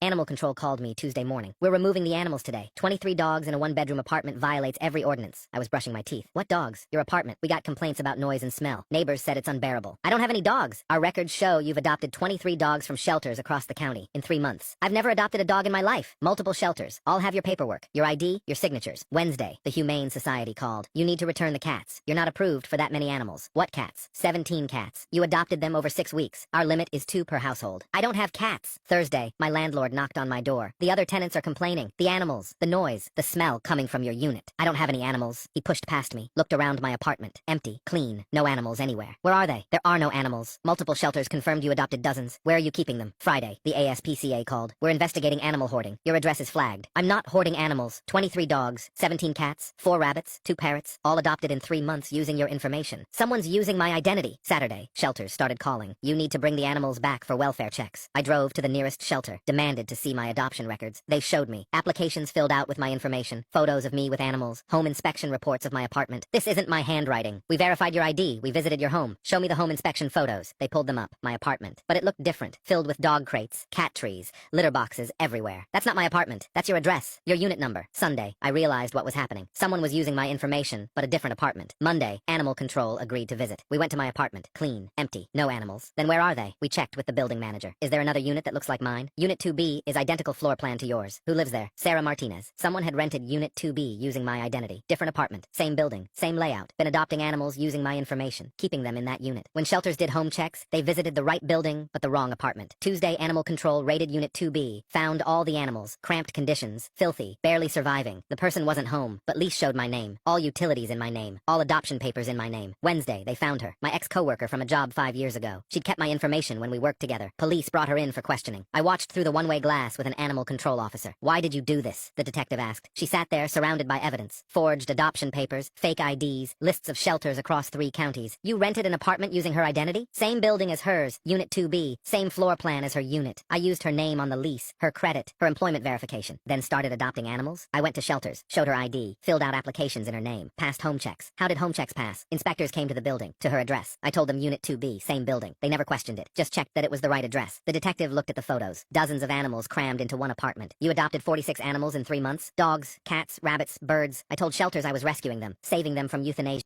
Animal control called me Tuesday morning. We're removing the animals today. 23 dogs in a one-bedroom apartment violates every ordinance. I was brushing my teeth. What dogs? Your apartment. We got complaints about noise and smell. Neighbors said it's unbearable. I don't have any dogs. Our records show you've adopted 23 dogs from shelters across the county in 3 months. I've never adopted a dog in my life. Multiple shelters. All have your paperwork, your ID, your signatures. Wednesday, the Humane Society called. You need to return the cats. You're not approved for that many animals. What cats? 17 cats. You adopted them over 6 weeks. Our limit is 2 per household. I don't have cats. Thursday, my landlord knocked on my door. The other tenants are complaining. The animals, the noise, the smell coming from your unit. I don't have any animals. He pushed past me, looked around my apartment. Empty, clean, no animals anywhere. Where are they? There are no animals. Multiple shelters confirmed you adopted dozens. Where are you keeping them? Friday, the ASPCA called. We're investigating animal hoarding. Your address is flagged. I'm not hoarding animals. 23 dogs, 17 cats, 4 rabbits, 2 parrots, all adopted in 3 months using your information. Someone's using my identity. Saturday, shelters started calling. You need to bring the animals back for welfare checks. I drove to the nearest shelter, demanded to see my adoption records. They showed me. Applications filled out with my information, photos of me with animals, home inspection reports of my apartment. This isn't my handwriting. We verified your ID. We visited your home. Show me the home inspection photos. They pulled them up. My apartment. But it looked different, filled with dog crates, cat trees, litter boxes everywhere. That's not my apartment. That's your address, your unit number. Sunday, I realized what was happening. Someone was using my information, but a different apartment. Monday, animal control agreed to visit. We went to my apartment. Clean, empty, no animals. Then where are they? We checked with the building manager. Is there another unit that looks like mine? Unit 2B is identical floor plan to yours. Who lives there? Sarah Martinez. Someone had rented Unit 2B using my identity. Different apartment, same building, same layout. Been adopting animals using my information, keeping them in that unit. When shelters did home checks, they visited the right building, but the wrong apartment. Tuesday, animal control raided Unit 2B, found all the animals, cramped conditions, filthy, barely surviving. The person wasn't home, but lease showed my name. All utilities in my name. All adoption papers in my name. Wednesday, they found her. My ex-coworker from a job 5 years ago. She'd kept my information when we worked together. Police brought her in for questioning. I watched through the one-way glass with an animal control officer. Why did you do this? The detective asked. She sat there surrounded by evidence. Forged adoption papers, fake IDs, lists of shelters across 3 counties. You rented an apartment using her identity? Same building as hers, Unit 2B. Same floor plan as her unit. I used her name on the lease, her credit, her employment verification. Then started adopting animals? I went to shelters, showed her ID, filled out applications in her name, passed home checks. How did home checks pass? Inspectors came to the building, to her address. I told them Unit 2B, same building. They never questioned it, just checked that it was the right address. The detective looked at the photos. Dozens of animals crammed into one apartment. You adopted 46 animals in 3 months? Dogs, cats, rabbits, birds. I told shelters I was rescuing them, saving them from euthanasia.